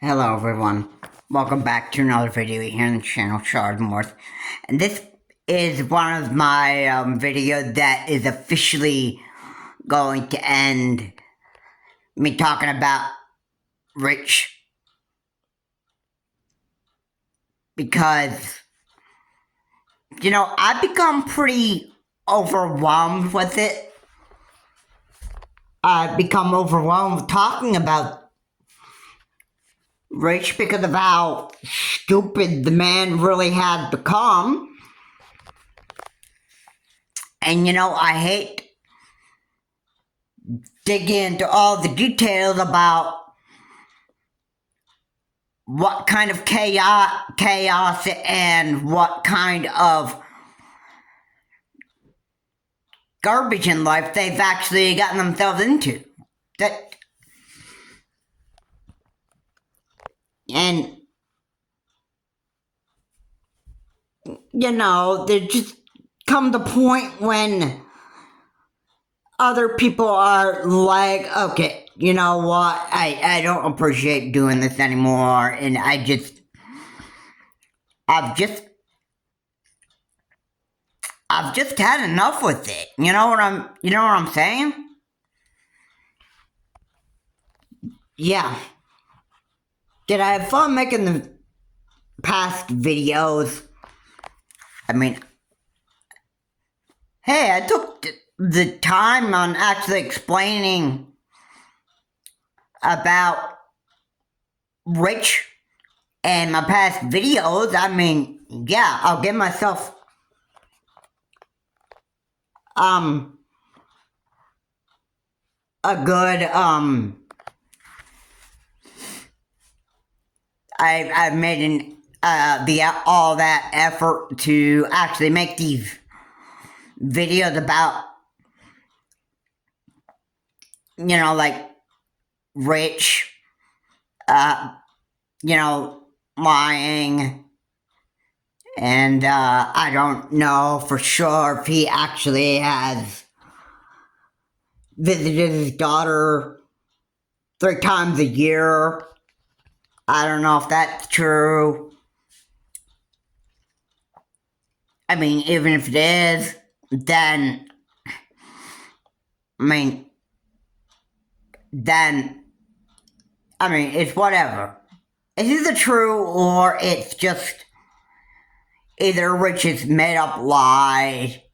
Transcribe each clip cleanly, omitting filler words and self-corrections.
Hello everyone, welcome back to another video here on the channel, Shardmorth. And this is one of my videos that is officially going to end me talking about Rich. Because, I've become pretty overwhelmed with it. I've become overwhelmed talking about Rich because of how stupid the man really had become. And I hate digging into all the details about what kind of chaos and what kind of garbage in life they've actually gotten themselves into. And, there just come the point when other people are like, okay, you know what, I don't appreciate doing this anymore, and I've just had enough with it. You know what I'm saying? Yeah. Did I have fun making the past videos? I mean, hey, I took the time on actually explaining about Rich and my past videos. I mean, yeah, I'll give myself a good I've made all that effort to actually make these videos about like Rich lying, and I don't know for sure if he actually has visited his daughter 3 times a year. I don't know if that's true. I mean, even if it is, then it's whatever. It's either true or it's just either Rich's made up lie.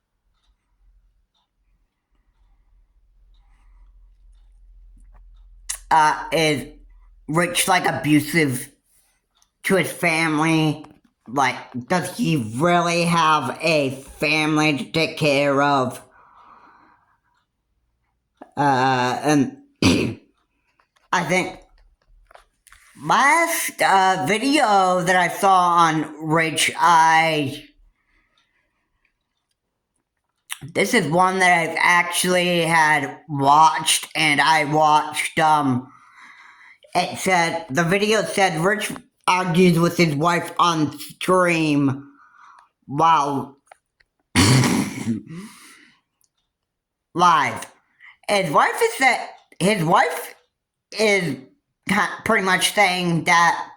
Is Rich like abusive to his family? Like, does he really have a family to take care of? And I think last video that I saw on Rich, this is one that I've actually had watched, and I watched, it said, the video said Rich argues with his wife on stream while live. His wife is pretty much saying that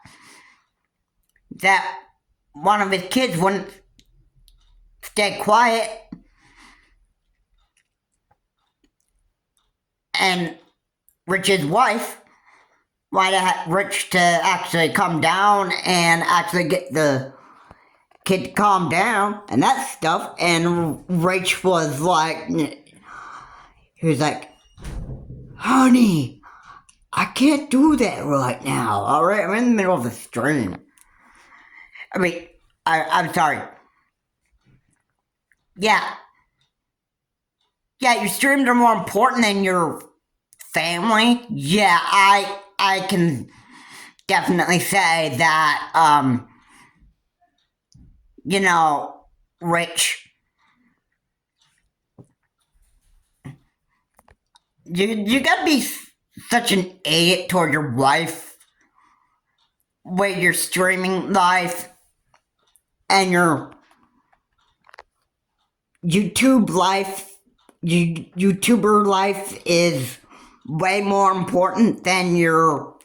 one of his kids wouldn't stay quiet, and Rich's wife wanted Rich to actually come down and actually get the kid to calm down and that stuff. And Rich was like, he was like, honey, I can't do that right now, alright? I'm in the middle of a stream. I mean, I'm sorry. Yeah, your streams are more important than your family. Yeah, I can definitely say that, Rich, you gotta be such an idiot toward your wife with your streaming life and your YouTuber life is way more important than your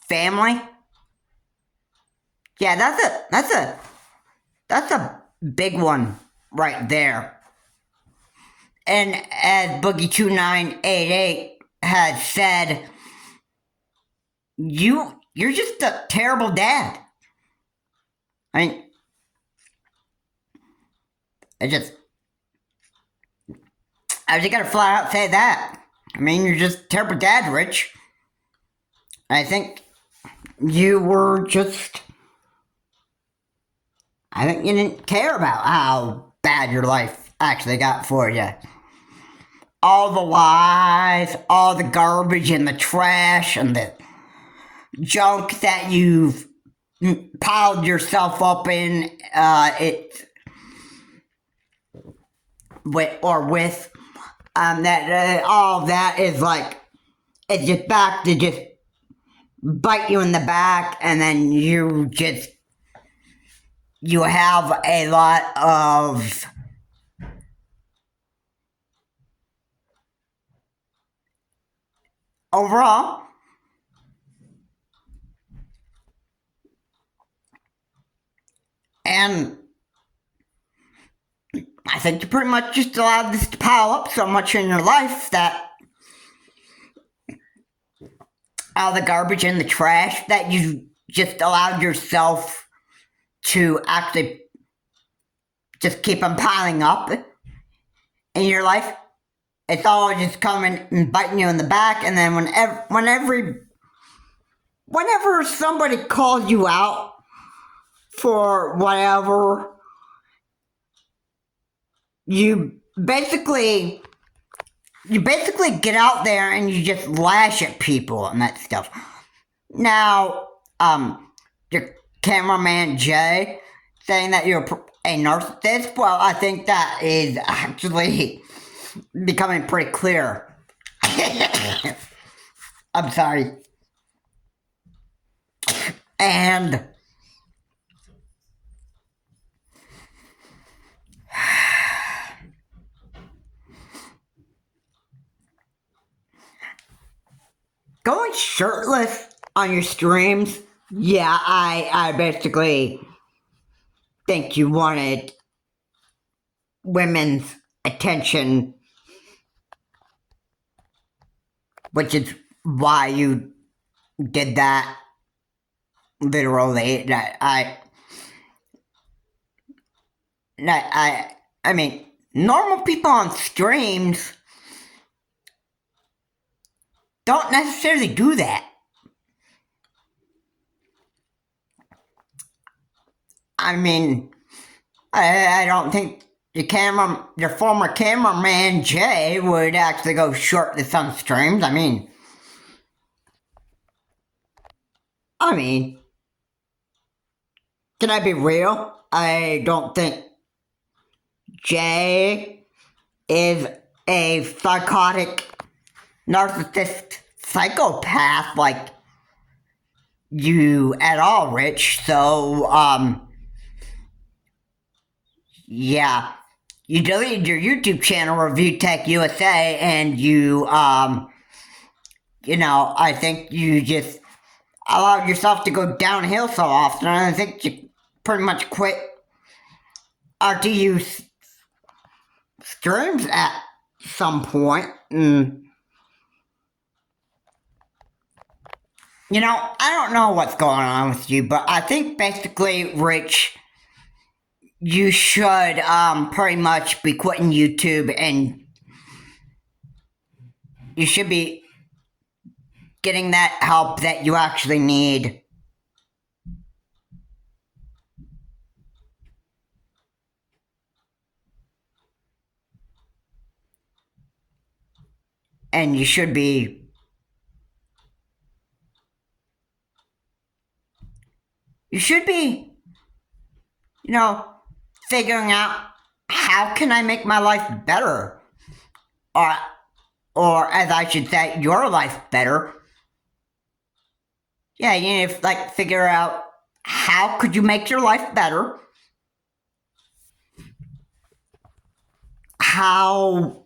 family. Yeah, that's a big one right there. And as Boogie2988 has said, you're just a terrible dad. I mean, I just gotta flat out say that. I mean, you're just a terrible dad, Rich. I think you were just. I think you didn't care about how bad your life actually got for you. All the lies, all the garbage and the trash and the junk that you've piled yourself up in, with, that all that is like, it's just back to just bite you in the back, and then you have a lot of overall. And I think you pretty much just allowed this to pile up so much in your life that all the garbage and the trash that you just allowed yourself to actually just keep on piling up in your life. It's all just coming and biting you in the back, and then whenever somebody calls you out for whatever, you basically get out there and you just lash at people and that stuff. Now, your cameraman Jay saying that you're a narcissist, well, I think that is actually becoming pretty clear. I'm sorry. And going shirtless on your streams, yeah, I basically think you wanted women's attention, which is why you did that. Literally, I mean, normal people on streams don't necessarily do that. I mean, I don't think your former cameraman Jay would actually go shirtless on streams. I mean, can I be real? I don't think Jay is a psychotic, narcissist psychopath like you at all, Rich. So, yeah. You deleted your YouTube channel, Review Tech USA, and I think you just allowed yourself to go downhill so often. I think you pretty much quit RTU streams at some point. I don't know what's going on with you, but I think basically, Rich, you should pretty much be quitting YouTube, and you should be getting that help that you actually need. And you should be figuring out, how can I make my life better? Or as I should say, your life better. Yeah, you need to figure out, how could you make your life better? How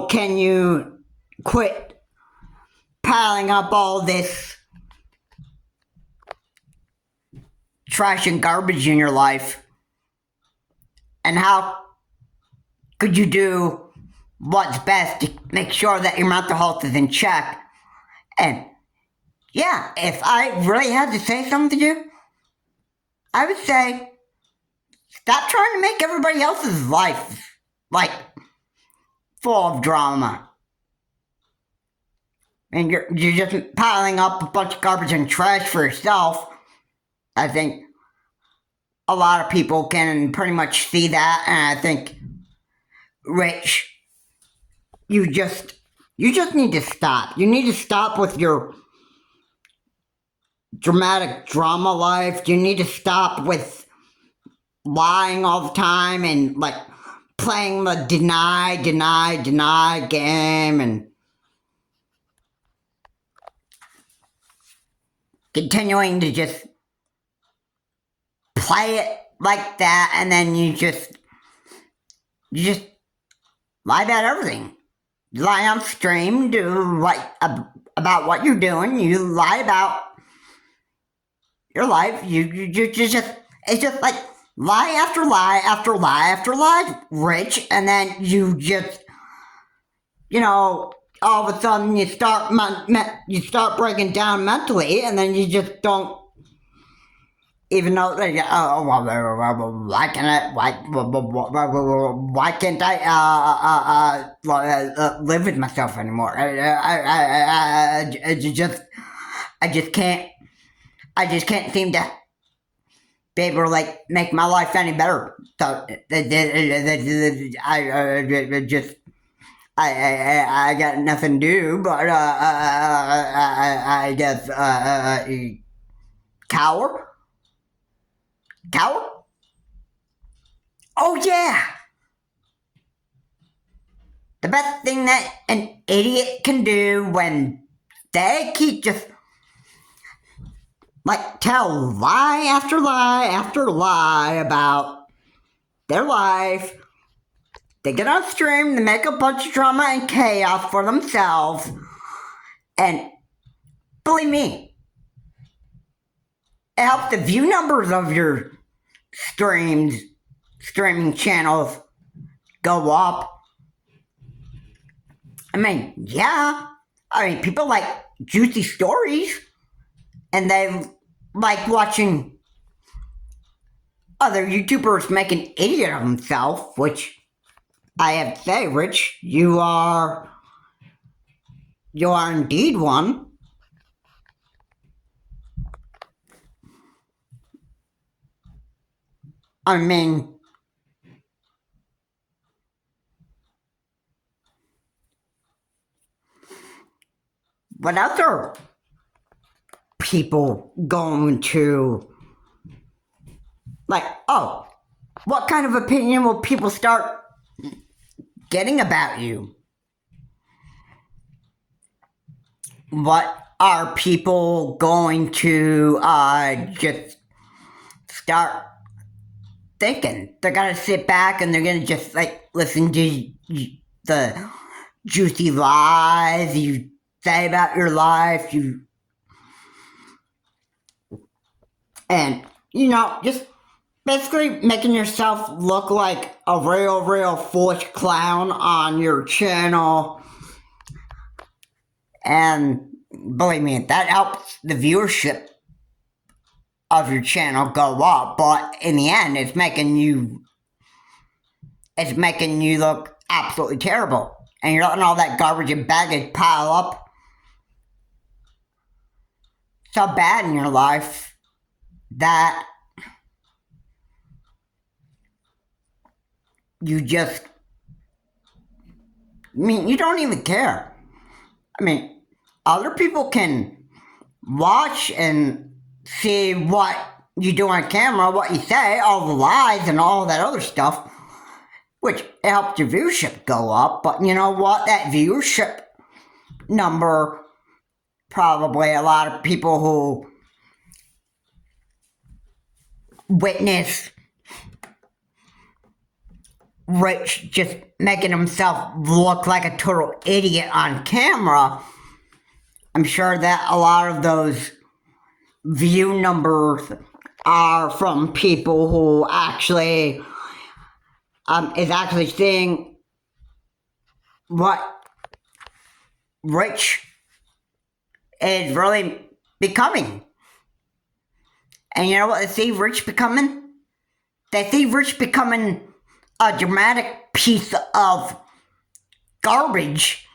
can you quit piling up all this trash and garbage in your life? And how could you do what's best to make sure that your mental health is in check? And yeah, if I really had to say something to you, I would say stop trying to make everybody else's life like full of drama. And you're just piling up a bunch of garbage and trash for yourself. I think a lot of people can pretty much see that, and I think, Rich, you just need to stop. You need to stop with your dramatic drama life. You need to stop with lying all the time and like playing the deny game and continuing to just play it like that, and then you just lie about everything. You lie on stream, about what you're doing. You lie about your life. You just it's just like lie after lie after lie after lie, Rich, and then you just all of a sudden you start breaking down mentally, and then you just don't even know. Why can't I live with myself anymore? I just can't seem to be able to like make my life any better. So I got nothing to do, but I guess cower. Oh yeah. The best thing that an idiot can do when they keep just like tell lie after lie after lie about their life. They get on stream, they make a bunch of drama and chaos for themselves, and believe me, it helps the view numbers of your streaming channels go up. I mean, yeah. People like juicy stories, and they like watching other YouTubers make an idiot of themselves, which I have to say, Rich, you are indeed one. I mean, what else are people going to like? Oh, what kind of opinion will people start getting about you? What are people going to just start thinking? They're gonna sit back and they're gonna just like listen to the juicy lies you say about your life, and just basically making yourself look like a real foolish clown on your channel. And believe me, that helps the viewership of your channel go up, but in the end it's making you look absolutely terrible, and you're letting all that garbage and baggage pile up so bad in your life that you just you don't even care. Other people can watch and see what you do on camera, what you say, all the lies and all that other stuff, which helps your viewership go up. But you know what? That viewership number, probably a lot of people who witness Rich just making himself look like a total idiot on camera I'm sure that a lot of those view numbers are from people who actually is actually seeing what Rich is really becoming. And you know what they see Rich becoming? They see Rich becoming a dramatic piece of garbage.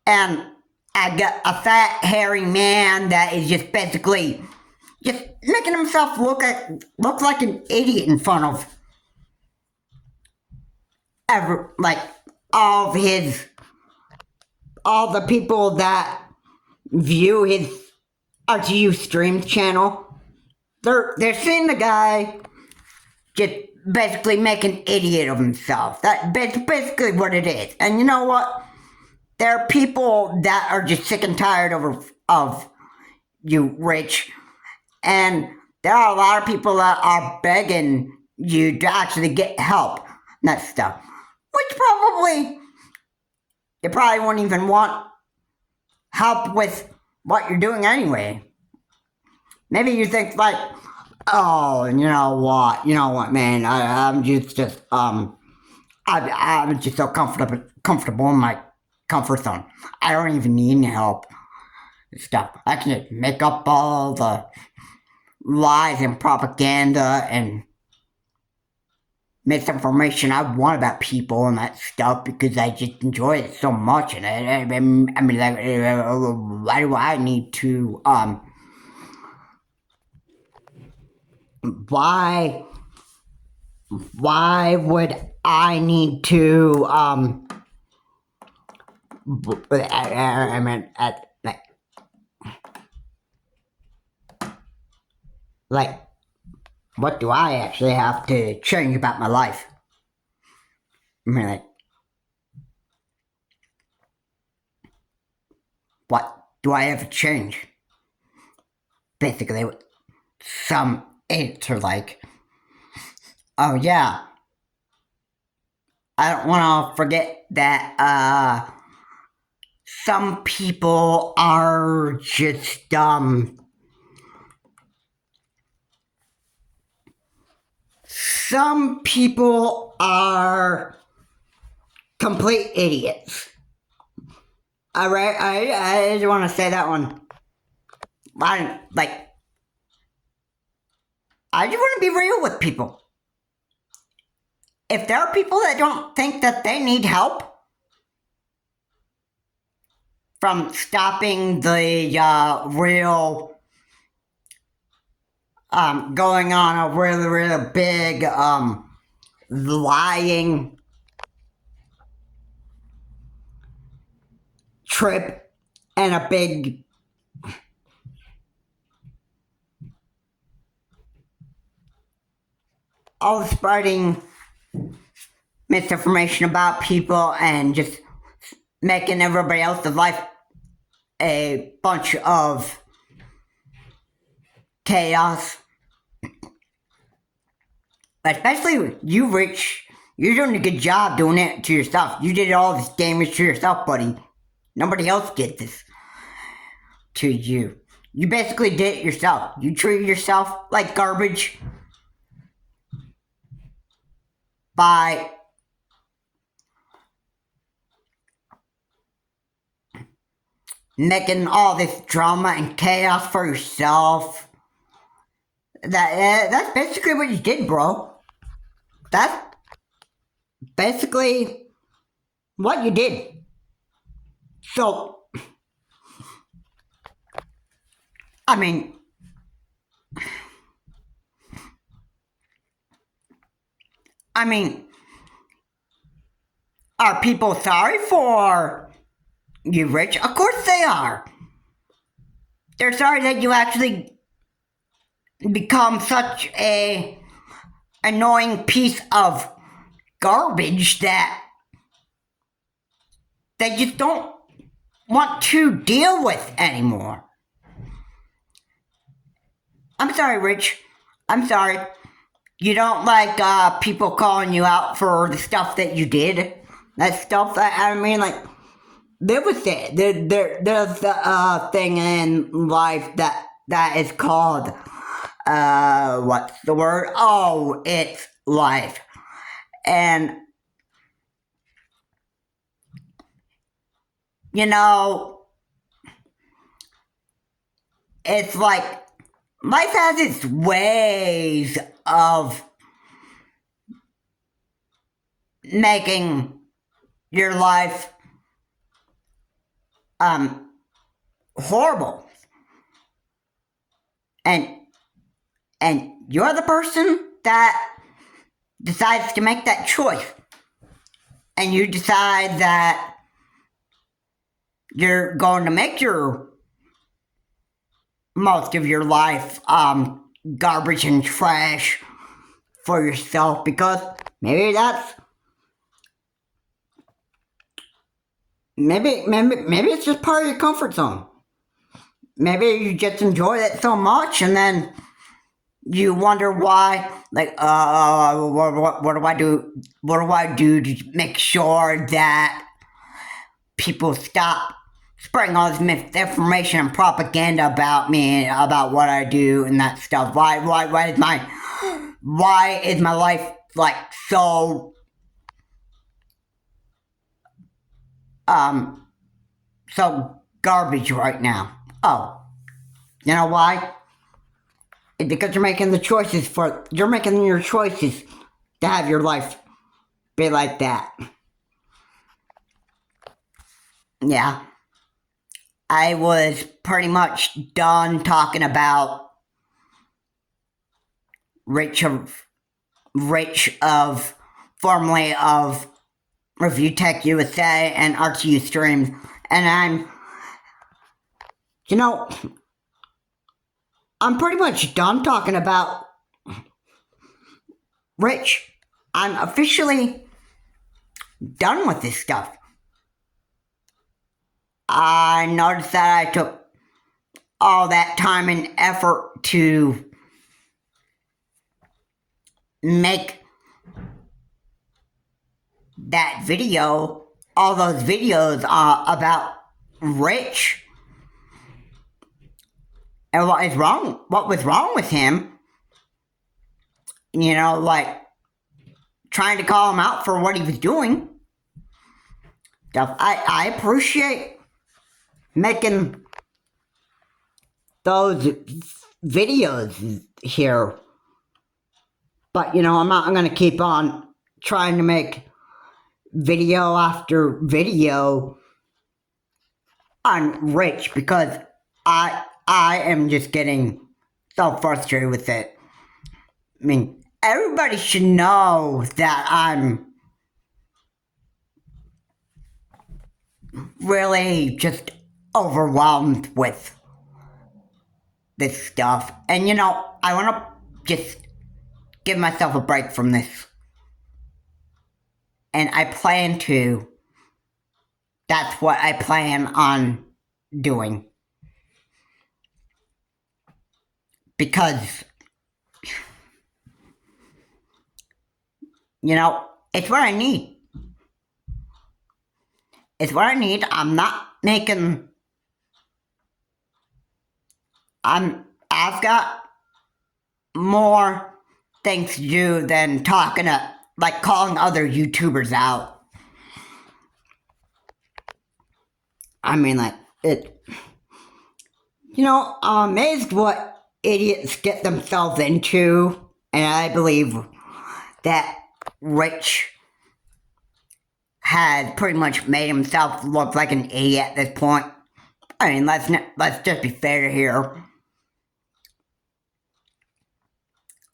And I got a fat, hairy man that is just basically just making himself look like an idiot in front of all the people that view his RTU Streams channel. They're seeing the guy just basically make an idiot of himself. That's basically what it is. And you know what? There are people that are just sick and tired of you, Rich. And there are a lot of people that are begging you to actually get help and that stuff. Which you probably won't even want help with what you're doing anyway. Maybe you think like, oh, you know what, man, I'm just I'm just so comfortable in my comfort zone. I don't even need any help. Stuff. I can just make up all the lies and propaganda and misinformation I want about people and that stuff because I just enjoy it so much. And I mean, like, why do I need to why would I need to I mean like what do I actually have to change about my life? I mean, like, what do I have to change? Basically, some idiots are like, oh yeah, I don't want to forget that some people are just some people are complete idiots. Alright, I just want to say that one. I just want to be real with people. If there are people that don't think that they need help from stopping the real going on a really, really big lying trip and a big all spreading misinformation about people and just making everybody else's life a bunch of chaos. Especially you, Rich. You're doing a good job doing it to yourself. You did all this damage to yourself, buddy. Nobody else did this to you. You basically did it yourself. You treated yourself like garbage by making all this drama and chaos for yourself. That's basically what you did, bro. That's basically what you did. So, I mean, are people sorry for you, Rich? Of course they are. They're sorry that you actually become such a annoying piece of garbage that they just don't want to deal with anymore. I'm sorry, Rich. I'm sorry. You don't like people calling you out for the stuff that you did? That stuff that, I mean, like, there was it. There's a thing in life that is called what's the word? Oh, it's life. And you know, it's like life has its ways of making your life horrible. And you're the person that decides to make that choice. And you decide that you're going to make your most of your life garbage and trash for yourself, because maybe it's just part of your comfort zone. Maybe you just enjoy it so much, and then you wonder why. Like, what do I do? What do I do to make sure that people stop spreading all this misinformation and propaganda about me, about what I do and that stuff? Why is my life like so so garbage right now? Oh, you know why? It's because you're making your choices to have your life be like that. Yeah. I was pretty much done talking about Rich of formerly of Review Tech USA and RTU Streams, and I'm pretty much done talking about Rich. I'm officially done with this stuff. I noticed that I took all that time and effort to make that video, all those videos about Rich, and what was wrong with him, like trying to call him out for what he was doing. I appreciate making those videos here, but I'm not going to keep on trying to make video after video on Rich, because I am just getting so frustrated with it. I mean, everybody should know that I'm really just overwhelmed with this stuff. And I want to just give myself a break from this. And that's what I plan on doing. Because, it's what I need. It's what I need. I've got more things to do than calling other YouTubers out. I mean, I'm amazed what idiots get themselves into, and I believe that Rich had pretty much made himself look like an idiot at this point. I mean, let's just be fair here.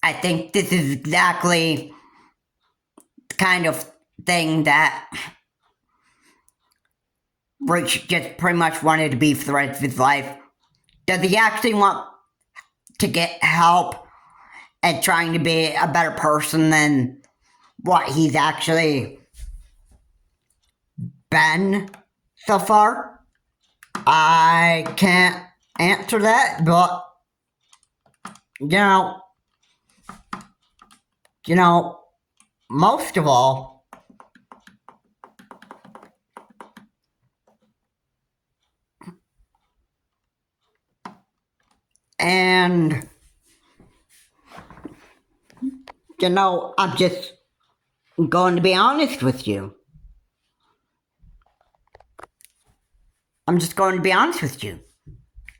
I think this is exactly the kind of thing that Rich just pretty much wanted to be for the rest of his life. Does he actually want to get help and trying to be a better person than what he's actually been so far? I can't answer that, but most of all, And, I'm just going to be honest with you. I'm just going to be honest with you.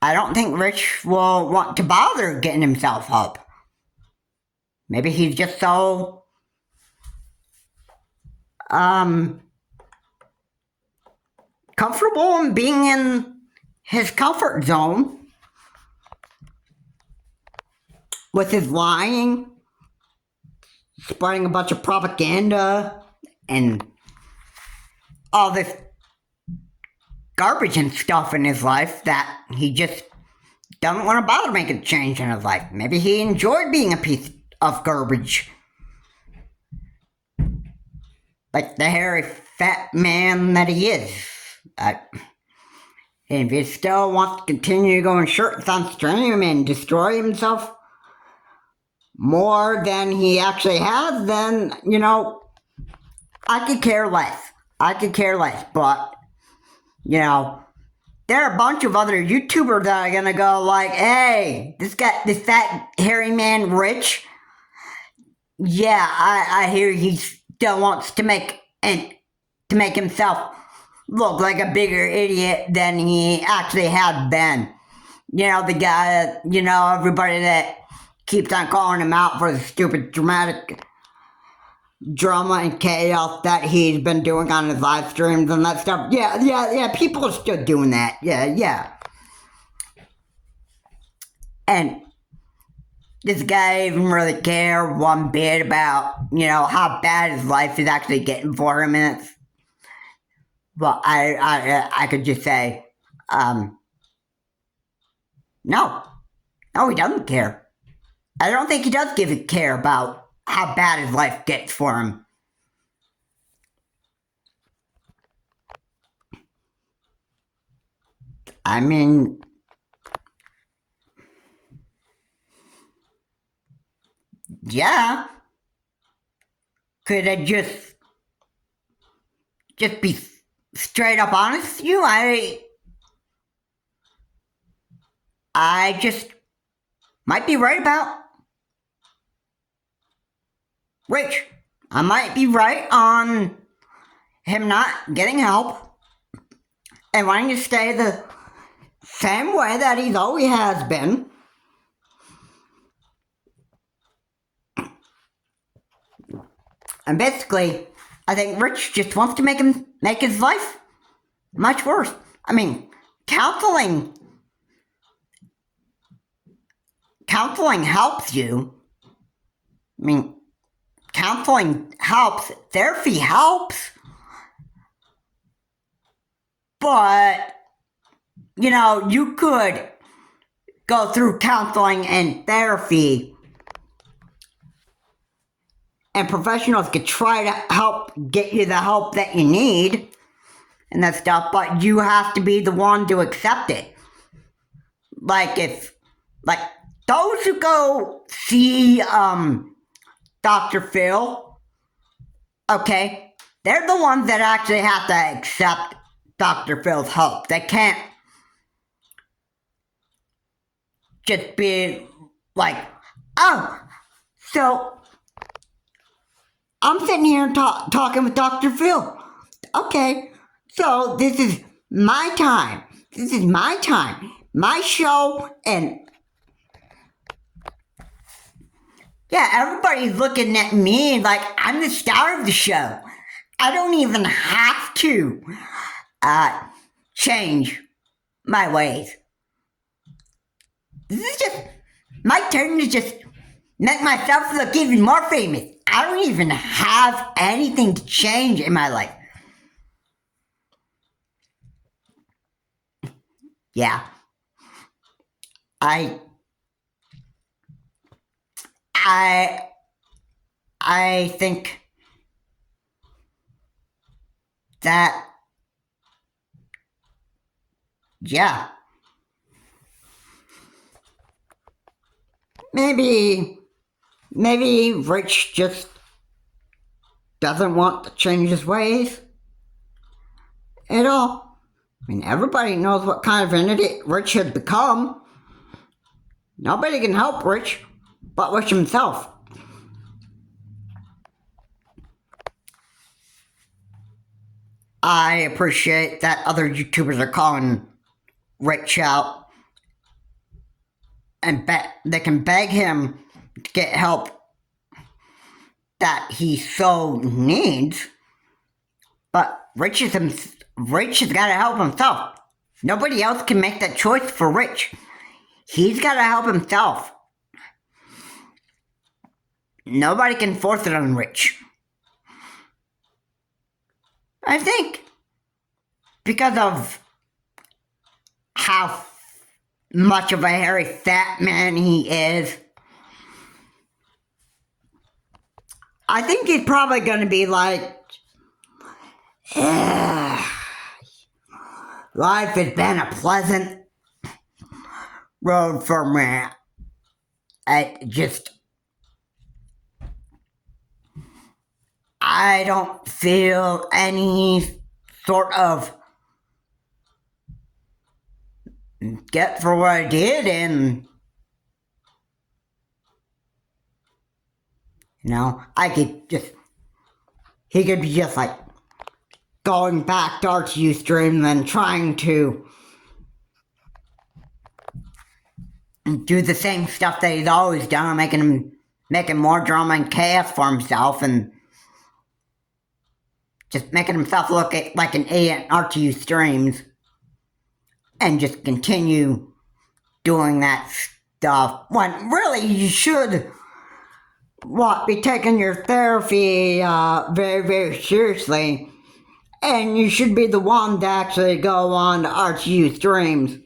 I don't think Rich will want to bother getting himself up. Maybe he's just so comfortable in being in his comfort zone with his lying, spreading a bunch of propaganda, and all this garbage and stuff in his life that he just doesn't want to bother making a change in his life. Maybe he enjoyed being a piece of garbage. Like the hairy fat man that he is. And if he still wants to continue going shirts on stream and destroy himself more than he actually has, then, I could care less. But, there are a bunch of other YouTubers that are gonna go like, hey, this fat hairy man Rich, yeah, I hear he still wants to make himself look like a bigger idiot than he actually had been. The guy that, everybody that keeps on calling him out for the stupid dramatic drama and chaos that he's been doing on his live streams and that stuff. Yeah, people are still doing that. Yeah. And this guy even really care one bit about, how bad his life is actually getting for him. And it's, well, I could just say, no, he doesn't care. I don't think he does give a care about how bad his life gets for him. I mean, yeah. Could I just be straight up honest with you? I just might be right about Rich. I might be right on him not getting help and wanting to stay the same way that he's always has been. And basically, I think Rich just wants to make his life much worse. I mean, counseling helps you. I mean, counseling helps, therapy helps, but, you could go through counseling and therapy, and professionals could try to help get you the help that you need and that stuff, but you have to be the one to accept it. Like those who go see, Dr. Phil, okay, they're the ones that actually have to accept Dr. Phil's help. They can't just be like, oh, so I'm sitting here talking with Dr. Phil. Okay, so this is my time. My show, and yeah, everybody's looking at me like I'm the star of the show. I don't even have to change my ways. This is just my turn to just make myself look even more famous. I don't even have anything to change in my life. Yeah. I think that, yeah, maybe Rich just doesn't want to change his ways at all. I mean, everybody knows what kind of an idiot Rich had become. Nobody can help Rich but Rich himself. I appreciate that other YouTubers are calling Rich out and they can beg him to get help that he so needs. But Rich has got to help himself. Nobody else can make that choice for Rich. He's got to help himself. Nobody can force it on Rich. I think because of how much of a hairy fat man he is, I think he's probably going to be like, life has been a pleasant road for me. I don't feel any sort of get for what I did, and he could be just like going back to Ustream and trying to do the same stuff that he's always done, making more drama and chaos for himself, and just making himself look like an idiot in RTU streams, and just continue doing that stuff when really you should be taking your therapy very, very seriously, and you should be the one to actually go on to RTU streams,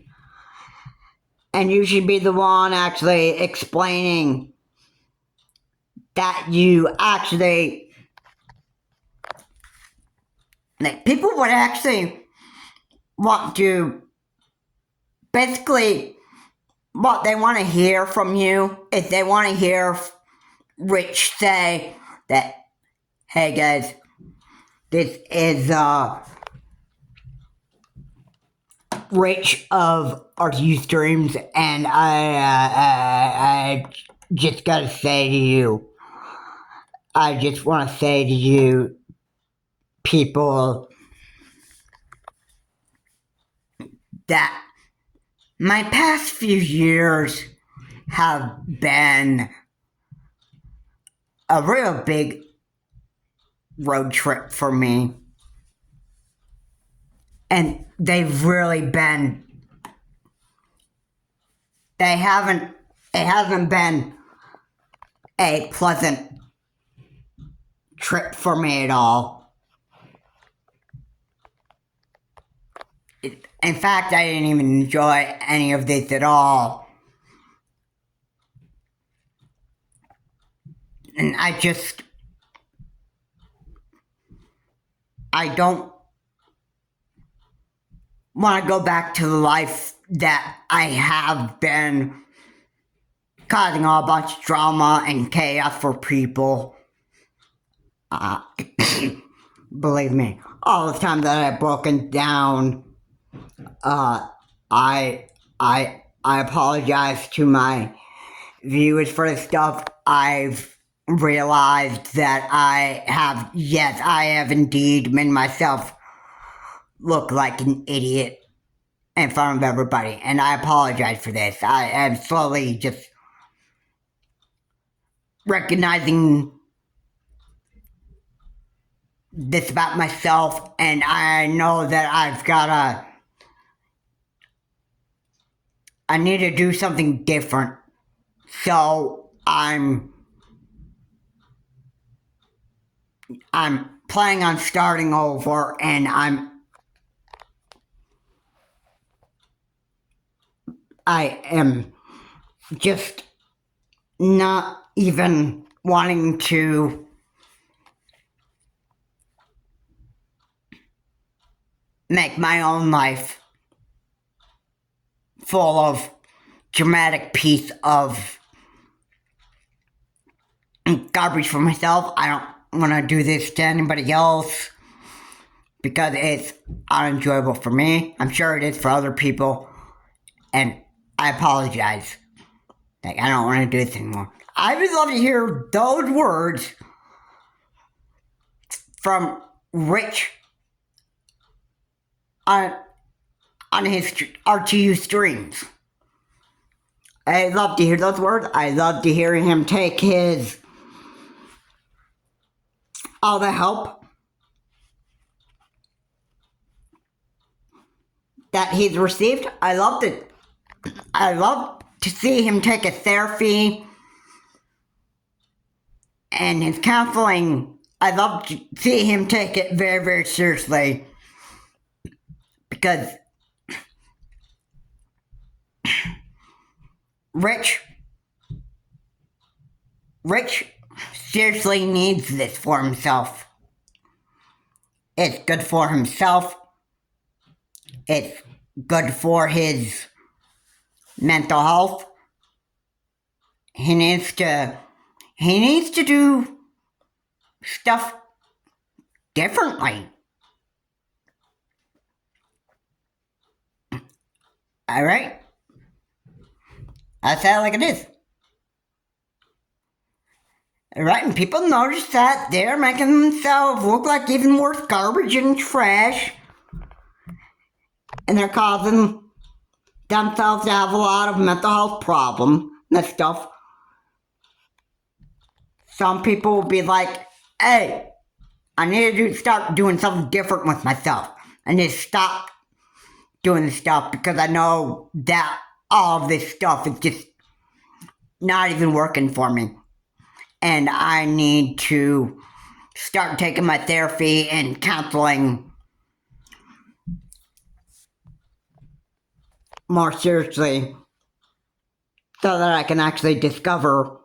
and you should be the one actually explaining that you actually, like, people would actually want to, basically, what they want to hear from you is they want to hear Rich say that, hey guys, this is Rich of RTU Streams, and I just gotta say to you, I just want to say to you, people, that my past few years have been a real big road trip for me. And they've really been, it hasn't been a pleasant trip for me at all. In fact, I didn't even enjoy any of this at all. And I don't want to go back to the life that I have been, causing a bunch of drama and chaos for people. Believe me, all the time that I've broken down, I apologize to my viewers for this stuff. I've realized that I have indeed made myself look like an idiot in front of everybody, and I apologize for this. I am slowly just recognizing this about myself, and I know that I need to do something different. So I'm planning on starting over, and I am just not even wanting to make my own life full of dramatic piece of garbage for myself. I don't want to do this to anybody else because it's unenjoyable for me. I'm sure it is for other people, and I apologize. Like, I don't want to do this anymore. I would love to hear those words from Rich on his RTU streams. I love to hear those words. I love to hear him take all the help that he's received. I love to see him take a therapy and his counseling. I love to see him take it very, very seriously, because Rich seriously needs this for himself. It's good for himself. It's good for his mental health. He needs to do stuff differently. Alright? I say it like it is. Alright, and people notice that they're making themselves look like even worse garbage and trash. And they're causing themselves to have a lot of mental health problems and stuff. Some people will be like, hey, I need to start doing something different with myself. I need to stop doing this stuff because I know that all of this stuff is just not even working for me. And I need to start taking my therapy and counseling more seriously so that I can actually discover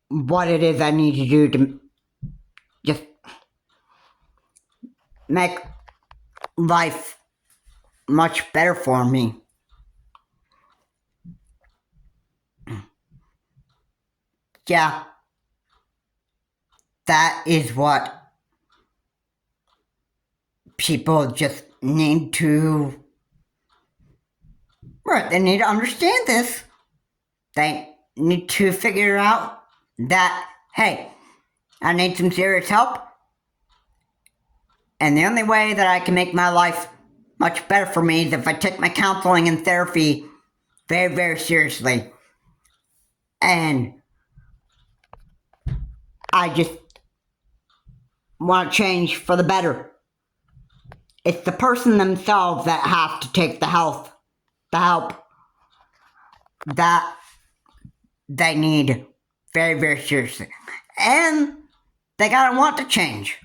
what it is I need to do to just make life much better for me. Yeah, that is what people just need to. Right, they need to understand this. They need to figure out that, hey, I need some serious help. And the only way that I can make my life much better for me is if I take my counseling and therapy very, very seriously. And I just want to change for the better. It's the person themselves that have to take the help that they need very, very seriously. And they gotta want to change.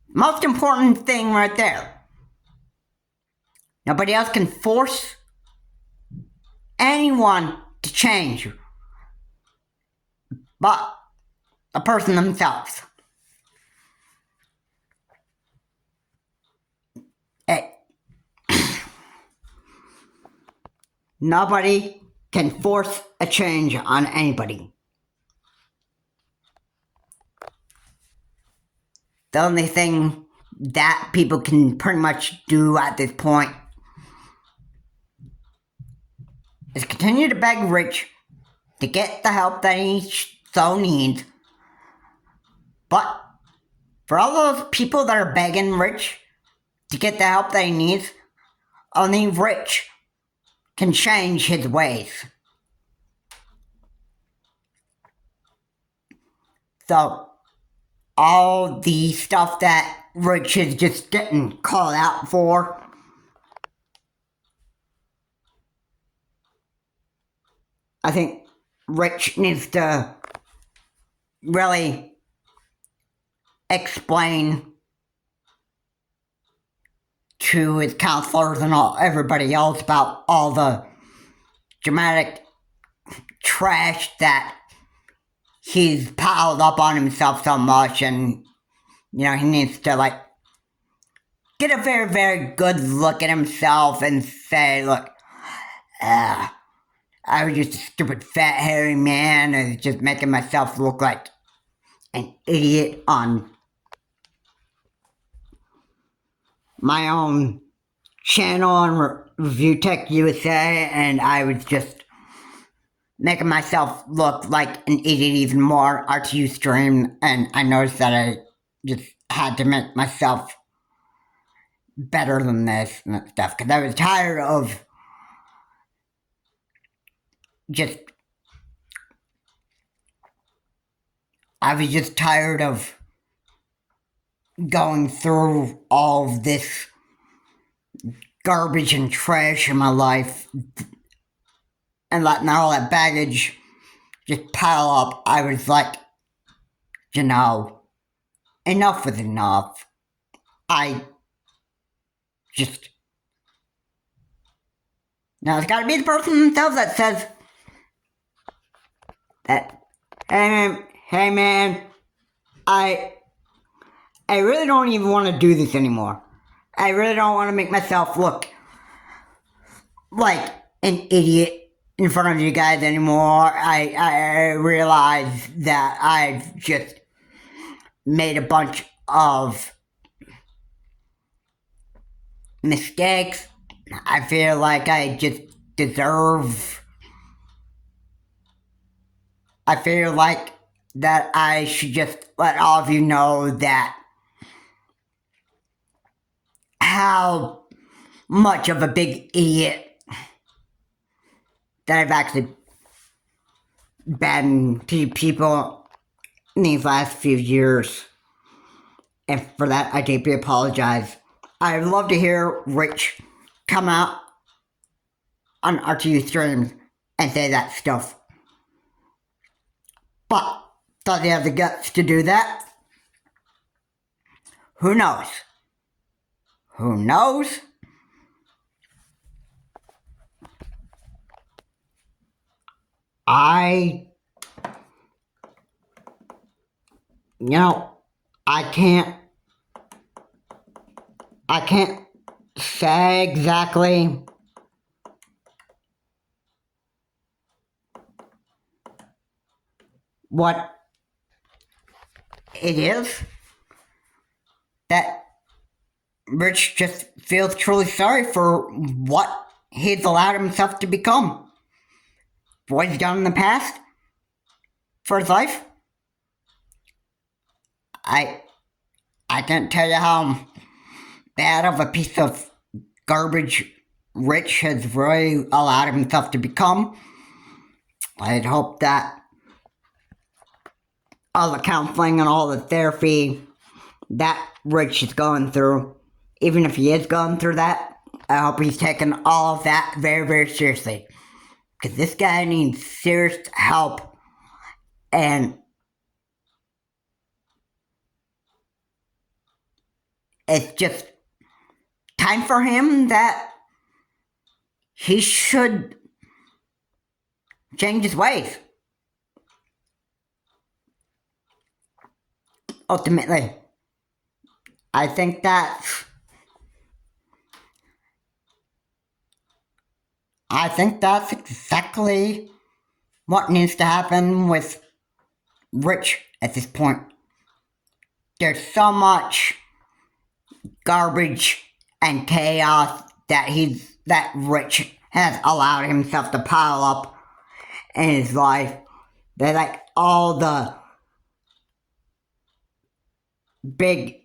Most important thing right there. Nobody else can force anyone to change but the person themselves. Hey. Nobody can force a change on anybody. The only thing that people can pretty much do at this point is continue to beg Rich to get the help that he so needs. But for all those people that are begging Rich to get the help that he needs, only Rich can change his ways. So, all the stuff that Rich is just getting called out for, I think Rich needs to really explain to his counselors and everybody else about all the dramatic trash that he's piled up on himself so much, and he needs to get a very, very good look at himself and say, look, I was just a stupid fat hairy man and just making myself look like an idiot on my own channel on Review Tech USA, and I was just making myself look like an idiot even more. RTU stream, and I noticed that I just had to make myself better than this and stuff, because I was tired of just I was just tired of going through all of this garbage and trash in my life and letting all that baggage just pile up. I was like, enough was enough. I just... Now, it's gotta be the person themselves that says that, hey man, I really don't even want to do this anymore. I really don't want to make myself look like an idiot in front of you guys anymore. I realize that I've just made a bunch of mistakes. I feel like I just deserve... I feel like that I should just let all of you know that how much of a big idiot that I've actually been to people in these last few years. And for that, I deeply apologize. I'd love to hear Rich come out on RTU streams and say that stuff. But does he have the guts to do that? Who knows? Who knows? I can't say exactly what it is that Rich just feels truly sorry for what he's allowed himself to become. For what he's done in the past for his life. I can't tell you how bad of a piece of garbage Rich has really allowed himself to become. I'd hope that all the counseling and all the therapy that Rich is going through, even if he is going through that, I hope he's taking all of that very, very seriously. Because this guy needs serious help, and it's just time for him that he should change his ways. Ultimately, I think that's exactly what needs to happen with Rich at this point. There's so much garbage and chaos that Rich has allowed himself to pile up in his life. That like all the big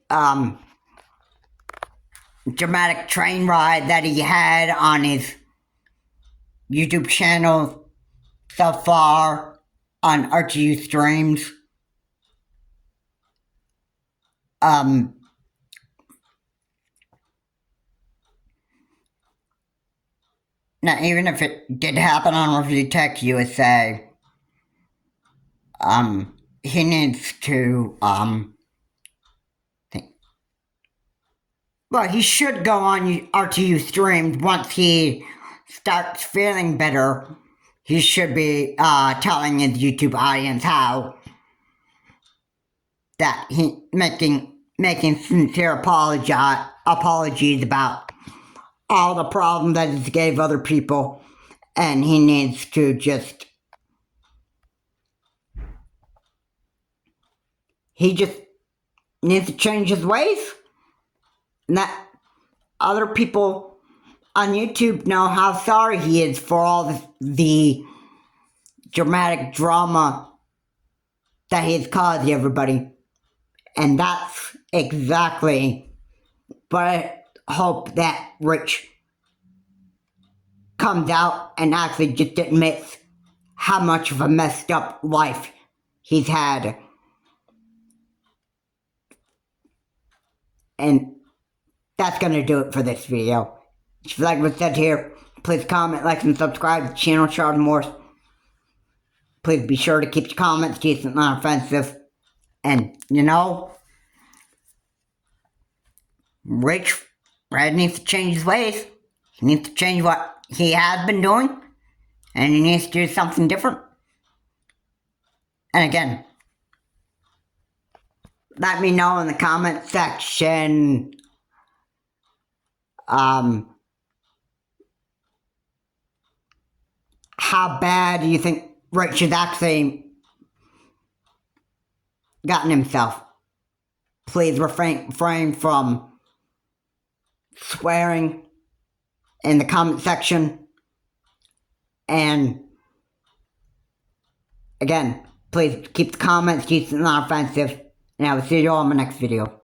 dramatic train ride that he had on his YouTube channel so far on RTU streams. Now, even if it did happen on Review Tech USA, he needs to, well, he should go on RTU streams once he starts feeling better. He should be, telling his YouTube audience how that he making sincere apologies about all the problems that he gave other people, and he needs to just needs to change his ways, and that other people on YouTube know how sorry he is for all the dramatic drama that he's caused everybody. And that's exactly what I hope that Rich comes out and actually just admits how much of a messed up life he's had. And that's gonna do it for this video. If you like what said here, please comment, like, and subscribe to the channel, Shard Morse. Please be sure to keep your comments decent, not offensive. And, you know, Rich Red needs to change his ways. He needs to change what he has been doing. And he needs to do something different. And again, let me know in the comment section how bad you think Rich has actually gotten himself. Please refrain from swearing in the comment section. And again, please keep the comments decent and not offensive. And I will see you all in my next video.